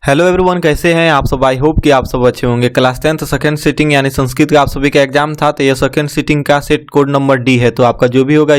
Hello everyone, कैसे हैं आप सब। आई होप कि आप सब अच्छे होंगे। क्लास 10th सेकंड सीटिंग यानी संस्कृत का आप सभी का एग्जाम था, तो ये सेकंड सीटिंग का सेट कोड नंबर डी है। तो आपका जो भी होगा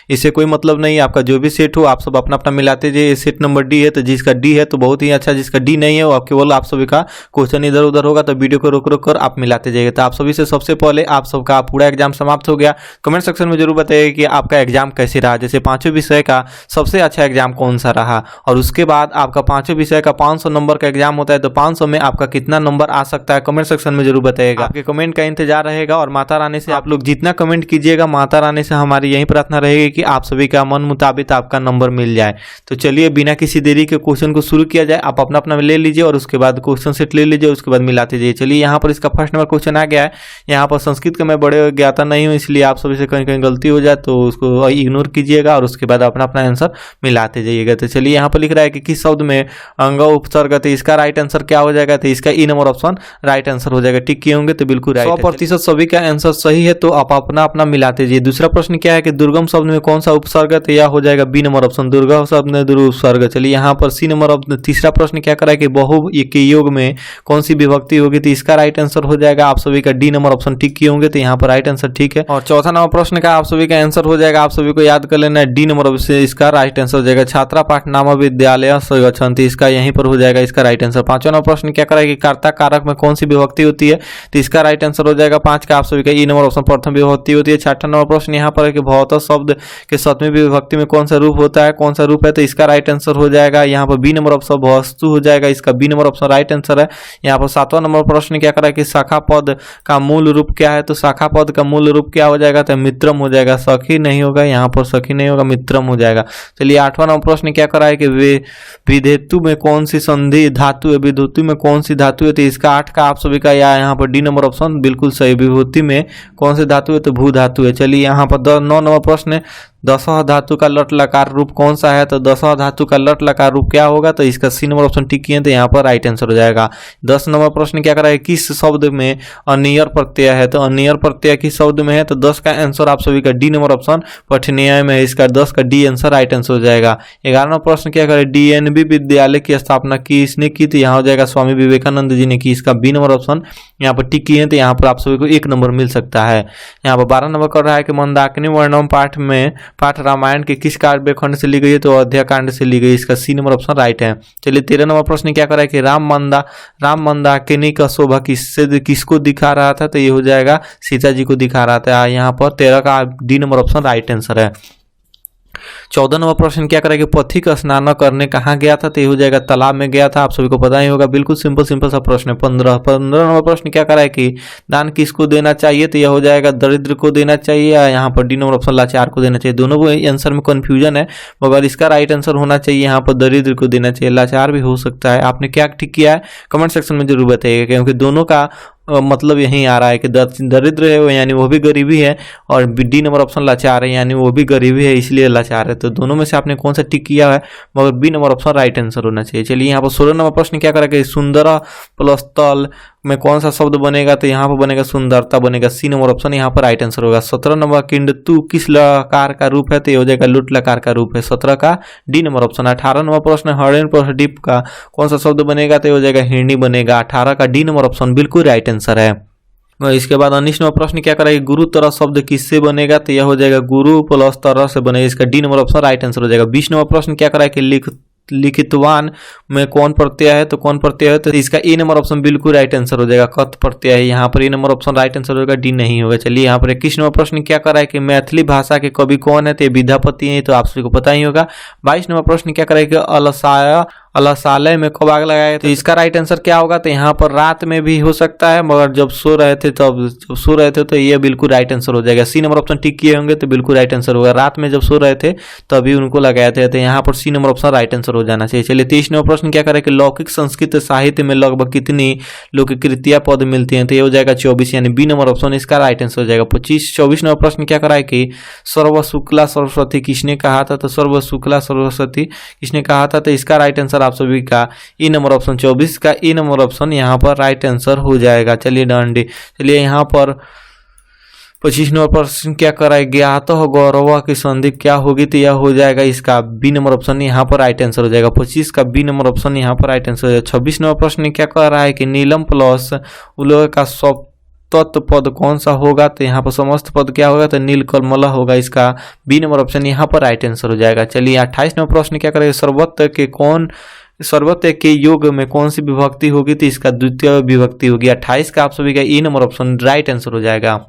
इससे कोई मतलब नहीं है। आपका जो भी सेट हो आप सब अपना अपना मिलाते जाइए। सेट नंबर डी है, तो जिसका डी है तो बहुत ही अच्छा, जिसका डी नहीं है वो केवल आप सभी का क्वेश्चन इधर उधर होगा, तो वीडियो को रोक रोक कर आप मिलाते जाइए। तो आप सभी से सबसे पहले आप सबका पूरा एग्जाम समाप्त हो गया। कमेंट सेक्शन में जरूर बताइए कि आपका एग्जाम कैसे रहा। जैसे पांचों विषय का सबसे अच्छा एग्जाम कौन सा रहा, और उसके बाद आपका पांचों विषय का 500 नंबर का एग्जाम होता है, तो 500 में आपका कितना नंबर आ सकता है कमेंट सेक्शन में जरूर बताइएगा। आपके कमेंट का इंतजार रहेगा, और माता रानी से आप लोग जितना कमेंट कीजिएगा, माता रानी से हमारी यही प्रार्थना रहेगी कि आप सभी का मन मुताबिक आपका नंबर मिल जाए। तो चलिए बिना किसी देरी के क्वेश्चन को शुरू किया जाए। आप अपना अपना ले लीजिए और उसके बाद क्वेश्चन सेट ले लीजिए, उसके बाद मिलाते जाइए। चलिए यहाँ पर इसका फर्स्ट नंबर क्वेश्चन आ गया है। यहाँ पर संस्कृत का मैं बड़े ज्ञाता नहीं हूँ, इसलिए आप सभी से कहीं कहीं गलती हो जाए तो उसको इग्नोर कीजिएगा, और उसके बाद अपना अपना आंसर मिलाते जाइएगा। तो चलिए यहाँ पर लिख रहा है कि किस शब्द में अंग उपसर्ग, तो इसका राइट आंसर क्या हो जाएगा, तो इसका ई नंबर ऑप्शन राइट आंसर हो जाएगा। टिक किए होंगे तो बिल्कुल राइट। 100% सभी का आंसर सही है, तो आप अपना अपना मिलाते जाइए। दूसरा प्रश्न क्या है कि दुर्गम शब्द में कौन सा उपसर्ग है, तो यह हो जाएगा बी नंबर ऑप्शन दुर्गम शब्द में दुर्ग उपसर्ग। चलिए यहाँ पर सी नंबर ऑप्शन। तीसरा प्रश्न क्या करा है कि बहु के योग में कौन सी विभक्ति होगी, तो इसका राइट आंसर हो जाएगा आप सभी का डी नंबर ऑप्शन। टिक किए होंगे तो यहाँ पर राइट आंसर ठीक है। और चौथा नंबर प्रश्न का आप सभी का आंसर हो जाएगा, आप सभी को याद कर लेना है, डी नंबर ऑप्शन इसका राइट आंसर हो जाएगा। छात्रा पाठ नाम विद्यालय गच्छन्ति, इसका यहीं पर हो जाएगा इसका राइट आंसर। पांचवा नंबर प्रश्न क्या करा है कि कर्ता कारक में कौन सी विभक्ति होती है, तो इसका राइट आंसर हो जाएगा 5 का आप सभी का ई नंबर ऑप्शन प्रथम विभक्ति होती है। छठा नंबर प्रश्न यहाँ पर है कि भवतः शब्द के सप्तमी विभक्ति में कौन सा रूप होता है, कौन सा रूप है, तो इसका राइट आंसर हो जाएगा यहाँ पर बी नंबर ऑप्शन वस्तु हो जाएगा, इसका B number option right answer है। यहाँ पर सातवां नंबर प्रश्न क्या करा है कि शाखा पद का मूल रूप क्या है, तो शाखा पद का मूल रूप क्या हो जाएगा, तो मित्रम हो जाएगा। सखी नहीं होगा, यहाँ पर सखी नहीं होगा, मित्रम हो जाएगा। चलिए आठवां नंबर प्रश्न क्या करा है कि विधेतु में कौन सी संधि धातु है, विधेतु में कौन सी धातु है, तो इसका 8 का आप सभी का यहाँ पर डी नंबर ऑप्शन बिल्कुल सही। विभूति में कौन सी धातु है, तो भू धातु है। चलिए यहाँ पर 9 नंबर प्रश्न है दसह धातु का लट लकार रूप कौन सा है, तो दसह धातु का लट लकार रूप क्या होगा, तो इसका सी नंबर ऑप्शन टिक किए तो यहाँ पर राइट आंसर हो जाएगा। 10 नंबर प्रश्न क्या करा है किस शब्द में अनियर प्रत्यय है, तो अनियर प्रत्यय किस शब्द में है, तो 10 का आंसर आप सभी का डी नंबर ऑप्शन पठनीय में है, इसका 10 का डी आंसर राइट आंसर हो जाएगा। 11 नंबर प्रश्न क्या करे डीएनबी विद्यालय की स्थापना किसने की, तो यहाँ हो जाएगा स्वामी विवेकानंद जी ने की, इसका बी नंबर ऑप्शन यहाँ पर टिक किए तो यहाँ पर आप सभी को 1 नंबर मिल सकता है। यहाँ पर 12 नंबर कर रहा है कि मंदाकिनी वर्णम पाठ रामायण के किस काव्य खंड से ली गई है, तो अयोध्या कांड से ली गई, इसका सी नंबर ऑप्शन राइट है। चलिए 13 नंबर प्रश्न क्या करा है कि राम मंदाकिनी का शोभा किसको दिखा रहा था, तो ये हो जाएगा सीता जी को दिखा रहा था। यहाँ पर 13 का D number option right answer है। 14 नंबर प्रश्न क्या करेगा पथिक स्नान करने कहाँ गया था, तो ये हो जाएगा तालाब में गया था, आप सभी को पता ही होगा। बिल्कुल सिंपल सा प्रश्न है। 15 नंबर प्रश्न क्या करा है कि दान किसको देना चाहिए, तो यह हो जाएगा दरिद्र को देना चाहिए, या यहाँ पर डी नंबर ऑप्शन लाचार को देना चाहिए। दोनों आंसर में कंफ्यूजन है, मगर इसका राइट आंसर होना चाहिए यहाँ पर दरिद्र को देना चाहिए। लाचार भी हो सकता है। आपने क्या ठीक किया है कमेंट सेक्शन में जरूर बताइएगा, क्योंकि दोनों का मतलब यही आ रहा है कि दरिद्र है वो यानी वो भी गरीबी है, और डी नंबर ऑप्शन लाचार है यानी वो भी गरीबी है, इसलिए लाचार है। तो दोनों में से आपने कौन सा टिक किया है, मगर B number option right answer होना चाहिए। चलिए यहाँ पर 16 नंबर प्रश्न क्या करेगा सुंदर प्लस तल में कौन सा शब्द बनेगा, तो यहाँ पर बनेगा सुंदरता बनेगा, सी नंबर ऑप्शन यहाँ पर राइट आंसर होगा। 17 नंबर किंतु किस लकार का रूप है, तो ये हो जाएगा लुट लकार का रूप है, 17 का डी नंबर ऑप्शन। 18 नंबर प्रश्न हरण पर डिप का कौन सा शब्द बनेगा, तो ये हो जाएगा हिरणी बनेगा, 18 का डी नंबर ऑप्शन बिल्कुल राइट आंसर है। इसके बाद 19 नंबर प्रश्न क्या करेगा गुरु तरह शब्द किससे बनेगा, तो यह हो जाएगा गुरु प्लस तरह से बनेगा, इसका D number option right answer हो जाएगा। 20 नंबर प्रश्न क्या करा है कि लिखितवान में कौन प्रत्यय है, तो कौन प्रत्यय है, तो इसका ए नंबर ऑप्शन बिल्कुल राइट आंसर हो जाएगा। कत प्रत्यय है, यहाँ पर ए नंबर ऑप्शन राइट आंसर होगा, डी नहीं होगा। चलिए यहाँ पर 21 नंबर प्रश्न क्या करा है कि मैथिली भाषा के कवि कौन है, तो विद्यापति है, तो आप सभी को पता ही होगा। 22 नंबर प्रश्न क्या करा है कि अलसालय में कब आग लगाया, तो इसका राइट आंसर क्या होगा, तो यहाँ पर रात में भी हो सकता है, मगर जब सो रहे थे तो ये बिल्कुल राइट आंसर हो जाएगा। सी नंबर ऑप्शन टिक किए होंगे तो बिल्कुल राइट आंसर होगा। रात में जब सो रहे थे तभी उनको लगाए थे, तो यहाँ पर C number option right answer हो जाना चाहिए। चलिए 23 नंबर प्रश्न क्या करें कि लौकिक संस्कृत साहित्य में लगभग कितनी लोककृतियां पद मिलती हैं, तो ये हो जाएगा 24 यानी बी नंबर ऑप्शन इसका राइट आंसर हो जाएगा। 24 नंबर प्रश्न क्या करा है कि सर्व शुक्ला सरस्वती किसने कहा था, तो सर्व शुक्ला सरस्वती किसने कहा था, तो इसका राइट आंसर आप सभी का ई नंबर ऑप्शन 24 का ई नंबर ऑप्शन यहाँ पर राइट आंसर हो जाएगा। चलिए डंडी। चलिए यहाँ पर 25 नंबर प्रश्न क्या कराए ज्ञात हो गौरव की संधि क्या होगी, तो यह हो जाएगा इसका बी नंबर ऑप्शन यहाँ पर राइट आंसर हो जाएगा। 25 का बी नंबर ऑप्शन यहाँ पर राइट आंसर हो जाएगा। 26 नंबर प्रश्न क्या कर रहा है कि नीलम प्लस उलोह का सप्तत पद कौन सा होगा, तो यहाँ पर समस्त पद क्या होगा, तो नीलकमल होगा। इसका बी नंबर ऑप्शन यहाँ पर राइट आंसर हो जाएगा। चलिए 28 नंबर प्रश्न क्या करेगा, सर्वत्र के योग में कौन सी विभक्ति होगी, तो इसका द्वितीय विभक्ति होगी। 28 का आप सभी का ई नंबर ऑप्शन राइट आंसर हो जाएगा।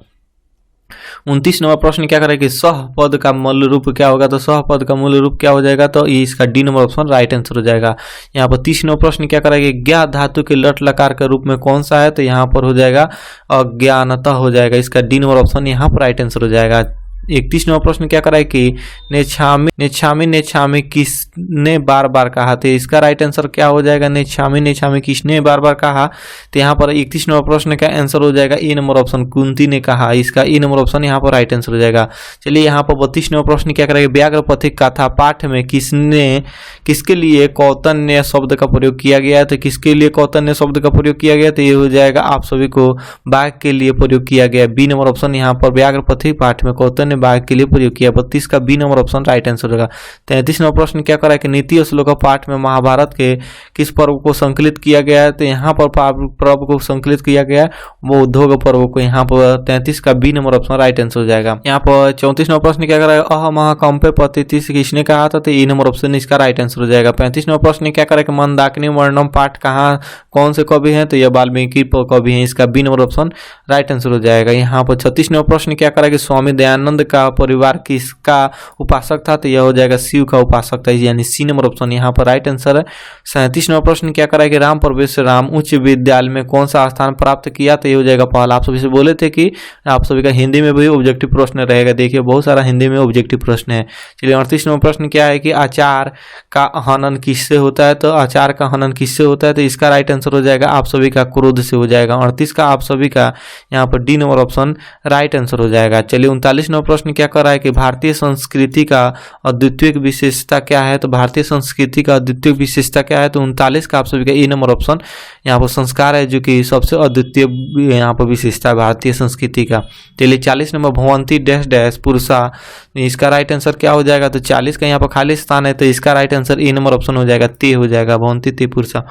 29 नंबर प्रश्न क्या करेगा कि सह पद का मूल रूप क्या होगा, तो सह पद का मूल रूप क्या हो जाएगा, तो ये इसका D number option right answer हो जाएगा। यहाँ पर 30 नंबर प्रश्न क्या करेगा कि ज्ञा धातु के लट लकार के रूप में कौन सा है, तो यहाँ पर हो जाएगा अज्ञानता हो जाएगा। इसका डी नंबर ऑप्शन यहाँ पर राइट आंसर हो जाएगा। 31 नंबर प्रश्न क्या करा है कि नेछामी किसने बार बार कहा, तो इसका राइट आंसर क्या हो जाएगा, नेछामी किसने बार बार कहा, तो यहाँ पर 31 नंबर प्रश्न का आंसर हो जाएगा ई नंबर ऑप्शन कुंती ने कहा। इसका ई नंबर ऑप्शन यहाँ पर राइट आंसर हो जाएगा। चलिए यहाँ पर 32 नंबर प्रश्न क्या करेगा, व्याघ्र पथिक कथा पाठ में किसके लिए कौतन्य शब्द का प्रयोग किया गया है, तो किसके लिए कौतन्य शब्द का प्रयोग किया गया, तो ये हो जाएगा आप सभी को बाघ के लिए प्रयोग किया गया। बी नंबर ऑप्शन यहाँ पर व्याघ्र पथिक पाठ में कौतन्य बाघ के लिए प्रयोग किया। 32 का B number option right answer होगा। 33 नंबर प्रश्न क्या करा है कि नीति श्लोक पाठ में महाभारत के किस पर्व को संकलित किया गया है, तो यहाँ पर पर्व को संकलित किया गया है वो उद्योग पर्व को। यहाँ पर 33 का B number option right answer हो जाएगा। यहाँ पर 34 नंबर प्रश्न क्या करा है अहमहाकंपे पतिथि किसने कहा था, तो ई नंबर ऑप्शन इसका राइट आंसर हो जाएगा। 35 नंबर प्रश्न क्या करा कि मंदाकिनी वर्णम पाठ कहाँ कौन से कवि हैं, तो यह वाल्मीकि कवि हैं। इसका B number option right answer हो जाएगा। यहाँ पर 36 नंबर प्रश्न क्या करा कि स्वामी दयानंद का परिवार किसका उपासक था, तो यह हो जाएगा शिव का उपासक था, यानी सी नंबर ऑप्शन यहाँ पर राइट आंसर है। 37 नंबर प्रश्न क्या करा कि राम प्रवेश राम उच्च विद्यालय में कौन सा स्थान प्राप्त किया, तो ये हो जाएगा पहला। आप सभी से बोले थे कि आप सभी का हिंदी में भी ऑब्जेक्टिव प्रश्न रहेगा, देखिए बहुत सारा हिंदी में ऑब्जेक्टिव प्रश्न है। चलिए 38 नंबर प्रश्न क्या है कि आचार का हनन किससे होता है, तो आचार का हनन किससे होता है, तो इसका राइट आंसर हो जाएगा आप सभी का क्रोध से हो जाएगा। 38 का आप सभी का यहाँ पर D number option right answer हो जाएगा। चलिए 39 नंबर प्रश्न क्या कर रहा है कि भारतीय संस्कृति का अद्वितीय विशेषता क्या है, तो भारतीय संस्कृति का अद्वितीय विशेषता क्या है, तो 39 का आप सभी का ई नंबर ऑप्शन यहाँ पर संस्कार है, जो कि सबसे अद्वितीय यहाँ पर विशेषता है भारतीय संस्कृति का। चलिए 40 नंबर भवंती डैश डैश पुरुषा, इसका राइट आंसर क्या हो जाएगा, तो 40 का यहाँ पर खाली स्थान है, तो इसका राइट आंसर ई नंबर ऑप्शन हो जाएगा ते हो जाएगा भवंती ते पुरुषा।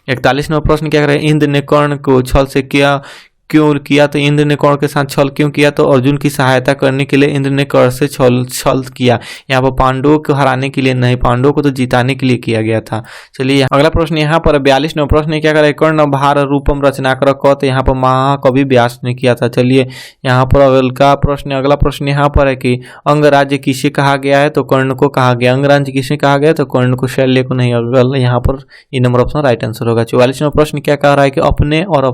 41 नंबर प्रश्न क्या करें इंद्र ने कर्ण को छल से क्यों किया, तो इंद्र ने कर्ण के साथ छल क्यों किया, तो अर्जुन की सहायता करने के लिए इंद्र ने कर्ण से छल किया। यहाँ पर पांडवों को हराने के लिए नहीं, पांडवों को तो जिताने के लिए किया गया था। चलिए अगला प्रश्न यहाँ पर 42 नंबर प्रश्न क्या करे कर्ण भार रूपम रचनाकर क, तो यहाँ पर महाकवि व्यास ने किया था। चलिए यहाँ पर अगला प्रश्न यहाँ पर है कि अंगराज्य किसे कहा गया है, तो कर्ण को कहा गया। अंगराज्य किसे कहा गया, तो कर्ण को, शल्य को नहीं। अगला यहाँ पर ई नंबर ऑप्शन राइट आंसर होगा। 44 नंबर प्रश्न क्या कह रहा है कि अपने और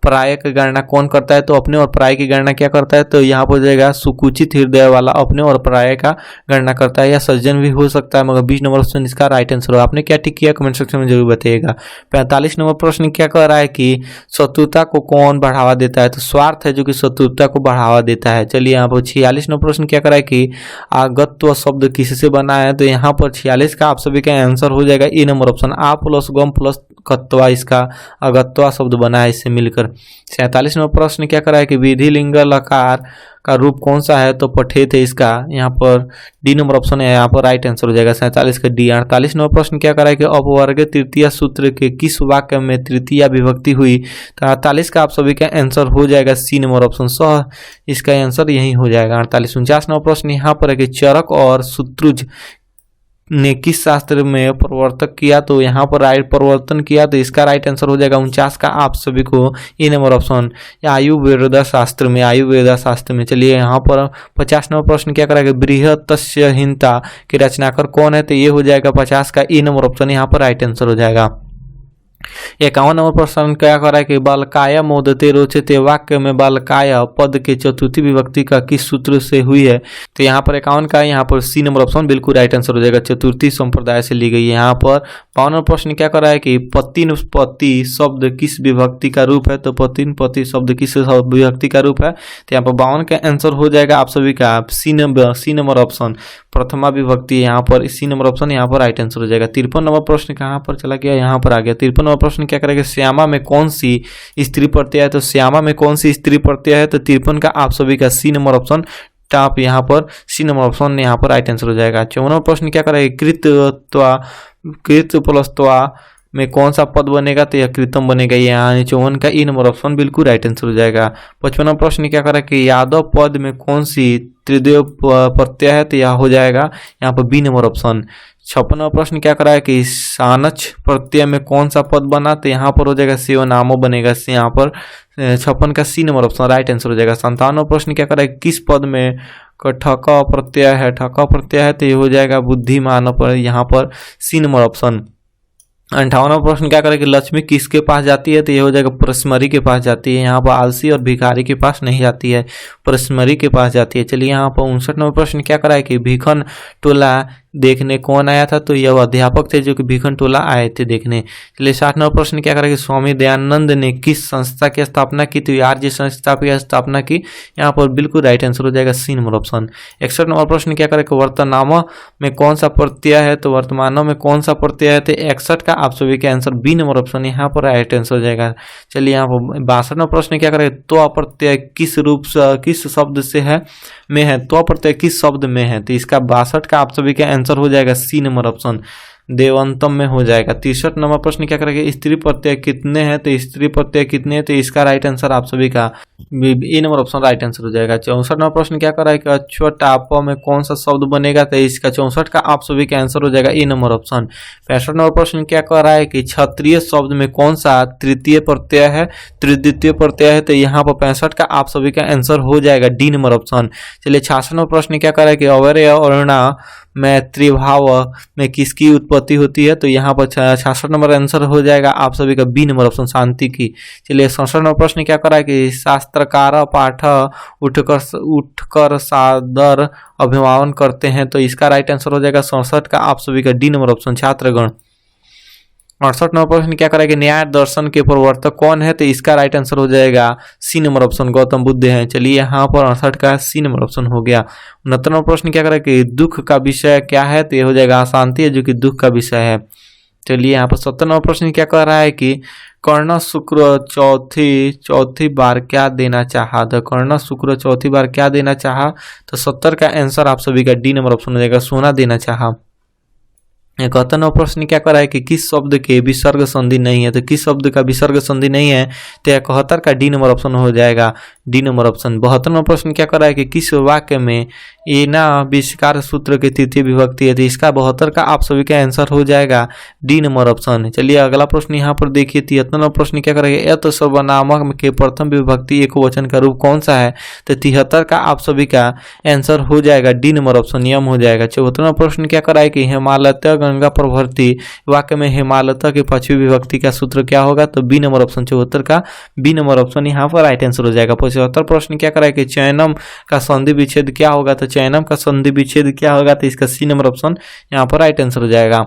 पराय की गणना कौन करता है, तो अपने और पराय की गणना क्या करता है, तो यहाँ पर जाएगा सुकुचित हृदय वाला अपने और पराय का गणना करता है, या सज्जन भी हो सकता है, मगर 20 नंबर प्रश्न इसका राइट आंसर हो। आपने क्या टिक किया कमेंट सेक्शन में जरूर बताइएगा। 45 नंबर प्रश्न क्या कह रहा है कि शत्रुता को कौन बढ़ावा देता है, तो स्वार्थ है जो कि शत्रुता को बढ़ावा देता है। चलिए यहाँ पर 46 नंबर प्रश्न क्या कर रहा है कि आगत्व शब्द किससे बना है, तो यहाँ पर 46 का आप सभी का आंसर हो जाएगा ई नंबर ऑप्शन आ प्लस गम प्लस कत्वा, इसका अगत्वा शब्द बना है इससे मिलकर। 47 नंबर प्रश्न क्या करा है कि विधि लिंग लकार का रूप कौन सा है, तो पठेत है, इसका यहाँ पर डी नंबर ऑप्शन है, यहाँ पर राइट आंसर हो जाएगा 47 का डी। 48 नंबर प्रश्न क्या करा है कि अपवर्ग तृतीय सूत्र के किस वाक्य में तृतीय विभक्ति हुई, तो 48 का आप सभी का आंसर हो जाएगा सी नंबर ऑप्शन सह, इसका आंसर यही हो जाएगा 48। 49 नंबर प्रश्न यहाँ पर है कि चरक और शत्रुज ने किस शास्त्र में परिवर्तन किया, तो यहाँ पर राइट परिवर्तन किया, तो इसका राइट आंसर हो जाएगा 49 का आप सभी को ई नंबर ऑप्शन आयुर्वेद शास्त्र में। चलिए यहाँ पर 50 नंबर प्रश्न क्या करेगा बृहत्स्य हिंता के रचनाकार कौन है, तो ये हो जाएगा 50 का ई नंबर ऑप्शन यहाँ पर राइट आंसर हो जाएगा। 51 नंबर प्रश्न क्या कर रहा है कि बालकाय मोदते रोचते वाक्य में बालकाय पद के चतुर्थी विभक्ति का किस सूत्र से हुई है, तो यहाँ पर 51 का यहाँ पर सी नंबर ऑप्शन बिल्कुल राइट आंसर हो जाएगा, चतुर्थी संप्रदाय से ली गई है। यहाँ पर 52 प्रश्न क्या कर रहा है कि पतिनुपति शब्द किस विभक्ति का रूप है, तो पतिनुपति शब्द किस विभक्ति का रूप है, तो यहाँ पर 52 का आंसर हो जाएगा आप सभी का सी नंबर ऑप्शन प्रथमा विभक्ति, यहाँ पर सी नंबर ऑप्शन यहाँ पर राइट आंसर हो जाएगा। 53 नंबर प्रश्न कहाँ पर चला गया, यहाँ पर आ गया। 53 नंबर नंबर प्रश्न क्या करेगा, श्यामा में कौन सी स्त्री प्रत्यय है, तो श्यामा में कौन सी स्त्री प्रत्यय है, तो 53 का आप सभी का सी नंबर ऑप्शन टॉप यहाँ पर सी नंबर ऑप्शन यहाँ पर राइट आंसर हो जाएगा। 54 प्रश्न क्या करेगा, कृत प्लस त्वा में कौन सा पद बनेगा, तो यह कृतम बनेगा, यहाँ 54 का ई नंबर ऑप्शन बिल्कुल राइट आंसर हो जाएगा। 55 प्रश्न क्या करेगा कि यादव पद में कौन सी त्रिदेव प्रत्यय है, तो यह हो जाएगा यहाँ पर बी नंबर ऑप्शन। 56 प्रश्न क्या करा है कि सानच प्रत्यय में कौन सा पद बना, तो यहाँ पर हो जाएगा सेवनामो बनेगा, यहाँ पर 56 का C number option right answer हो जाएगा। 57 प्रश्न क्या करा है, किस पद में ठक प्रत्यय है, ठक प्रत्यय है, तो ये हो जाएगा बुद्धिमान पर, यहाँ पर सी नंबर ऑप्शन। 58 प्रश्न क्या करें कि लक्ष्मी किसके पास जाती है, तो ये हो जाएगा परस्मरी के पास जाती है, यहाँ पर आलसी और भिखारी के पास नहीं जाती है, परस्मरी के पास जाती है। चलिए यहाँ पर 59 प्रश्न क्या करा है कि भिखन टोला देखने कौन आया था, तो यह अध्यापक थे जो कि भिखन टोला आए थे देखने। चलिए 60 प्रश्न क्या करें कि स्वामी दयानंद ने किस संस्था की स्थापना की, तो आर्य संस्था की स्थापना की, यहाँ पर बिल्कुल राइट आंसर हो जाएगा सी नंबर ऑप्शन। 61 प्रश्न क्या करें कि वर्तनामा में कौन सा प्रत्यय है, तो वर्तमानों में कौन सा प्रत्यय है, तो 61 का आप सभी का आंसर बी नंबर ऑप्शन यहाँ पर राइट आंसर हो जाएगा। चलिए यहाँ पर 62 प्रश्न क्या करें, तो प्रत्यय किस रूप से किस शब्द से है में है, तो प्रत्यय किस शब्द में है, तो इसका 62 का आप सभी का आंसर हो जाएगा सी नंबर ऑप्शन देवंतम में हो जाएगा। 63 नंबर प्रश्न क्या करेंगे, स्त्री प्रत्यय कितने हैं, तो स्त्री प्रत्यय कितने हैं, तो इसका राइट आंसर आप सभी का ए नंबर ऑप्शन राइट आंसर हो जाएगा। 64 नंबर प्रश्न क्या करा है कि अछोटाप में कौन सा शब्द बनेगा, तो इसका 64 का आप सभी का आंसर हो जाएगा ए नंबर ऑप्शन। 65 नंबर प्रश्न क्या कर रहा है कि क्षत्रिय शब्द में कौन सा तृतीय प्रत्यय है, त्रिद्वितीय प्रत्यय है, तो यहाँ पर 65 का आप सभी का आंसर हो जाएगा डी नंबर ऑप्शन। चलिए 66 नंबर प्रश्न क्या कर रहा है कि अवयव और में त्रिभाव में किसकी उत्पत्ति होती है, तो यहाँ पर 66 नंबर आंसर हो जाएगा आप सभी का बी नंबर ऑप्शन शांति की। चलिए 67 नंबर प्रश्न क्या करा है कि शास्त्रकार पाठ उठकर सादर अभिवादन करते हैं, तो इसका राइट आंसर हो जाएगा 67 का आप सभी का डी नंबर ऑप्शन छात्रगण। 68 नंबर प्रश्न क्या करेगा, न्याय दर्शन के प्रवर्तक कौन है, तो इसका राइट आंसर हो जाएगा C number option Gautam Buddha है। चलिए यहाँ पर 68 का सी नंबर ऑप्शन हो गया। 69 नंबर प्रश्न क्या करेगा कि दुख का विषय क्या है, तो ये हो जाएगा अशांति है जो कि दुख का विषय है। चलिए यहाँ पर 70 नंबर प्रश्न क्या कह रहा है कि कर्ण शुक्र चौथी बार क्या देना चाहा, तो कर्ण शुक्र चौथी बार क्या देना चाहा, तो 70 का आंसर आप सभी का डी नंबर ऑप्शन हो जाएगा सोना देना चाहा। 71 नंबर प्रश्न क्या कर रहा है कि किस शब्द के विसर्ग संधि नहीं है, तो किस शब्द का विसर्ग संधि नहीं है, तो 71 का डी नंबर ऑप्शन हो जाएगा डी नंबर ऑप्शन। 72 नंबर प्रश्न क्या कर रहा है कि किस वाक्य में एना विस्कार सूत्र की तृतीय विभक्ति है, तो इसका 72 का आप सभी का आंसर हो जाएगा डी नंबर ऑप्शन। चलिए अगला प्रश्न यहाँ पर देखिए 73 नंबर प्रश्न क्या करेगा, यत सर्वनामक के प्रथम विभक्ति एक वचन का रूप कौन सा है, तो 73 का आप सभी का आंसर हो जाएगा डी नंबर ऑप्शन यम हो जाएगा। 74 नंबर प्रश्न क्या करा है कि हिमालय गंगा प्रभृति वाक्य में हिमालय के पश्चिमी विभक्ति का सूत्र क्या होगा, तो बी नंबर ऑप्शन 74 का बी नंबर ऑप्शन यहाँ पर राइट आंसर हो जाएगा। 75 प्रश्न क्या करा है कि चयनम का संधि विच्छेद क्या होगा, तो चयनम का संधि विच्छेद क्या होगा, तो इसका सी नंबर ऑप्शन यहाँ पर राइट आंसर हो जाएगा।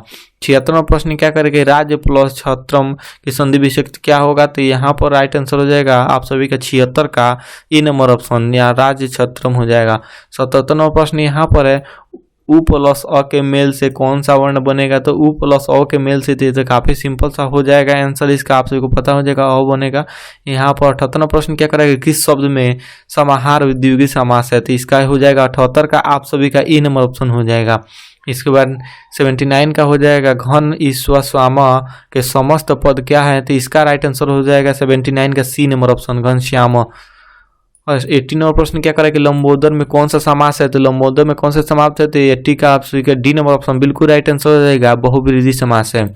76 प्रश्न क्या करेंगे, राज्य प्लस छत्रम की संधि विच्छेद क्या होगा, तो यहाँ पर राइट आंसर हो जाएगा आप सभी का 76 का ए नंबर ऑप्शन यहाँ राज्य छत्रम हो जाएगा। 77 प्रश्न यहाँ पर है उ प्लस अ के मेल से कौन सा वर्ण बनेगा, तो उ प्लस अ के मेल से तो काफी सिंपल सा हो जाएगा आंसर, इसका आप सभी को पता हो जाएगा अ बनेगा। यहाँ पर 78 प्रश्न क्या करेगा, किस शब्द में समाहार द्विगुणी समास है, तो इसका हो जाएगा 78 का आप सभी का ए नंबर ऑप्शन हो जाएगा। इसके बाद 79 का हो जाएगा घन ईश्वर स्वामा के समस्त पद क्या है, तो इसका राइट आंसर हो जाएगा 79 का सी नंबर ऑप्शन घन श्याम। और 80 नंबर प्रश्न क्या करें कि लंबोदर में कौन सा समास है, तो लंबोदर में कौन सा समास है, तो 80 का आप सभी का डी नंबर ऑप्शन बिल्कुल राइट आंसर हो जाएगा बहुब्रीहि समास है।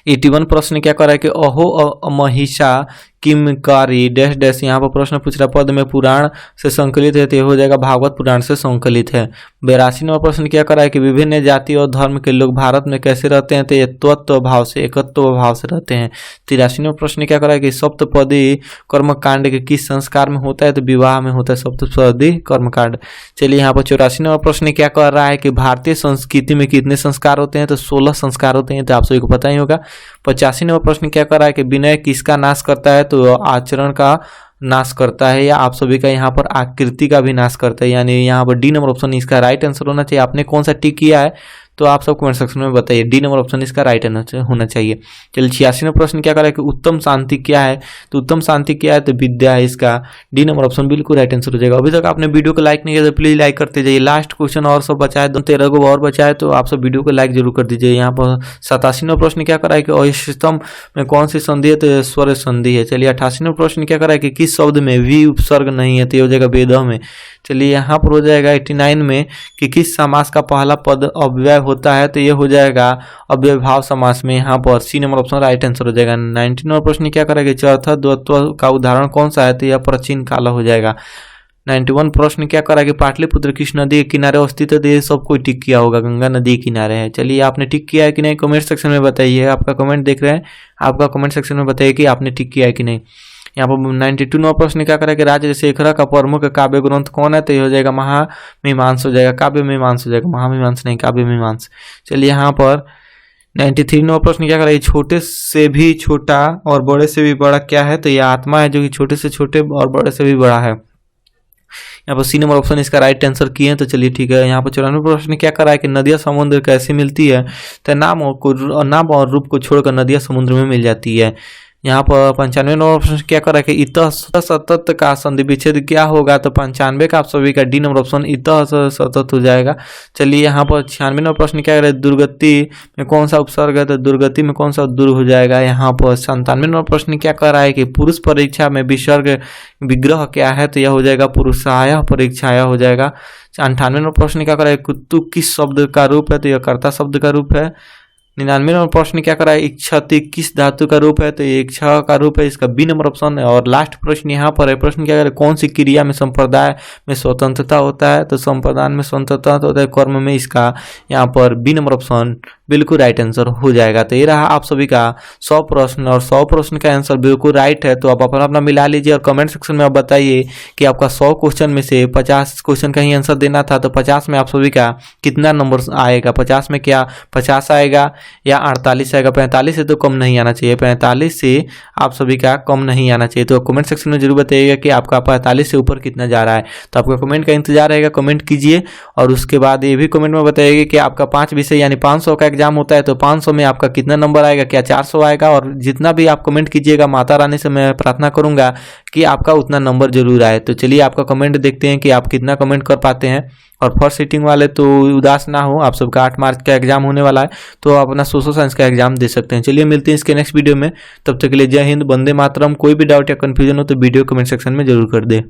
81 प्रश्न क्या कर रहा है कि अहो महिषा किमकारी डैश डैश, यहाँ पर प्रश्न पूछ रहा पद में पुराण से संकलित है, तो ये हो जाएगा भागवत पुराण से संकलित है। 82 नंबर प्रश्न क्या कर रहा है कि विभिन्न जाति और धर्म के लोग भारत में कैसे रहते हैं, तो ये तत्व भाव से एकत्व भाव से रहते हैं। 83 नंबर प्रश्न क्या कर रहा है कि सप्तपदी कर्मकांड के किस संस्कार में होता है, तो विवाह में होता है सप्तपदी कर्मकांड। चलिए यहाँ पर 84 नंबर प्रश्न क्या कर रहा है कि भारतीय संस्कृति में कितने संस्कार होते हैं, तो 16 संस्कार होते हैं, तो आप सभी को पता ही होगा। 85 नंबर प्रश्न क्या कर रहा है कि विनय किसका नाश करता है, तो आचरण का नाश करता है, या आप सभी का यहाँ पर आकृति का भी नाश करता है, यानी यहाँ पर डी नंबर ऑप्शन इसका राइट आंसर होना चाहिए। आपने कौन सा टिक किया है, तो आप सब कमेंट सेक्शन में बताइए। डी नंबर ऑप्शन इसका राइट होना चाहिए। चलिए 86वां प्रश्न क्या करा कि उत्तम शांति क्या है, तो उत्तम शांति क्या है, तो विद्या है। इसका डी नंबर ऑप्शन बिल्कुल राइट आंसर हो जाएगा। अभी तक आपने वीडियो को लाइक नहीं किया तो प्लीज लाइक करते जाइए। लास्ट क्वेश्चन और सब बचा है, 13 को और बचा है, तो आप सब वीडियो को लाइक जरूर कर दीजिए। यहाँ पर 87वां प्रश्न क्या करा है कि अष्टम में कौन सी संधि है, तो स्वर संधि है। चलिए 88वां प्रश्न क्या करा है कि किस शब्द में वी उपसर्ग नहीं है, तो ये हो जाएगा वेद में। चलिए यहाँ पर हो जाएगा 89 में कि किस समास का पहला पद अव्यय होता है, तो ये हो जाएगा अव्ययभाव समास में। यहाँ पर C number option right answer हो जाएगा। 19वां प्रश्न क्या करेगा, चौथा द्वत्व का उदाहरण कौन सा है, तो यह प्राचीन काल हो जाएगा। 91 प्रश्न क्या करा कि पाटलिपुत्र किस नदी के किनारे स्थित है, तो ये सब कोई टिक किया होगा, गंगा नदी के किनारे है। चलिए आपने टिक किया है कि नहीं कमेंट सेक्शन में बताइए। आपका कमेंट देख रहे हैं, आपका कमेंट सेक्शन में बताइए कि आपने टिक किया है कि नहीं। यहाँ पर 92वां प्रश्न क्या करा कि राजशेखर का प्रमुख काव्य ग्रंथ कौन है, तो ये हो जाएगा महामीमांस हो जाएगा, काव्य मीमांस हो जाएगा, महामीमांस नहीं काव्य मीमांस। चलिए यहाँ पर 93वां प्रश्न क्या करा, छोटे से भी छोटा और बड़े से भी बड़ा क्या है, तो यह आत्मा है जो कि छोटे से छोटे और बड़े से भी बड़ा है। यहाँ पर सी नंबर ऑप्शन इसका राइट आंसर किए हैं, तो चलिए ठीक है। यहाँ पर 94वां प्रश्न क्या करा है कि नदियाँ समुद्र कैसे मिलती है, तो नाम और रूप को छोड़कर नदियाँ समुद्र में मिल जाती है। यहाँ पर 95वां प्रश्न क्या करा है कि इतः सतत का संधि विच्छेद क्या होगा, तो 95 का आप सभी का डी नंबर ऑप्शन इतः सतत हो जाएगा। चलिए यहाँ पर 96वां प्रश्न क्या करें, दुर्गति में कौन सा उपसर्ग है, तो दुर्गति में कौन सा दूर हो जाएगा। यहाँ पर 97वां प्रश्न क्या कर रहा है कि पुरुष परीक्षा में विसर्ग विग्रह क्या है, तो यह हो जाएगा पुरुषाय परीक्षाय हो जाएगा। 98वां प्रश्न क्या कर रहा है, कुत्तु किस शब्द का रूप है, तो यह कर्ता शब्द का रूप है। 99वां प्रश्न क्या करा है, इच्छति किस धातु का रूप है, तो ये इच्छा का रूप है, इसका बी नंबर ऑप्शन है। और लास्ट प्रश्न यहाँ पर है, प्रश्न क्या करे, कौन सी क्रिया में संप्रदाय में स्वतंत्रता होता है, तो संप्रदान में स्वतंत्रता होता है कर्म में, इसका यहाँ पर बी नंबर ऑप्शन बिल्कुल राइट आंसर हो जाएगा। तो ये रहा आप सभी का 100 प्रश्न, और 100 प्रश्न का आंसर बिल्कुल राइट है। तो आप अपना अपना मिला लीजिए और कमेंट सेक्शन में आप बताइए कि आपका 100 क्वेश्चन में से 50 क्वेश्चन का ही आंसर देना था, तो 50 में आप सभी का कितना नंबर आएगा। 50 में क्या 50 आएगा या 48 आएगा। 45 से तो कम नहीं आना चाहिए, 45 से आप सभी का कम नहीं आना चाहिए। तो कमेंट सेक्शन में जरूर बताइएगा कि आपका 45 से ऊपर कितना जा रहा है। तो आपका कमेंट का इंतजार रहेगा, कमेंट कीजिए। और उसके बाद ये भी कमेंट में बताइएगा कि आपका 5 विषय यानी 500 का एग्जाम होता है, तो 500 में आपका कितना नंबर आएगा, क्या 400 आएगा। और जितना भी आप कमेंट कीजिएगा, माता रानी से मैं प्रार्थना करूंगा कि आपका उतना नंबर जरूर आए। तो चलिए आपका कमेंट देखते हैं कि आप कितना कमेंट कर पाते हैं। और फर्स्ट सीटिंग वाले तो उदास ना हो, आप सबका 8 मार्च का एग्जाम होने वाला है, तो आप अपना सोशल साइंस का एग्जाम दे सकते हैं। चलिए मिलते हैं इसके नेक्स्ट वीडियो में, तब तक के लिए जय हिंद, वंदे मातरम। कोई भी डाउट या कंफ्यूजन हो तो वीडियो कमेंट सेक्शन में जरूर कर दे।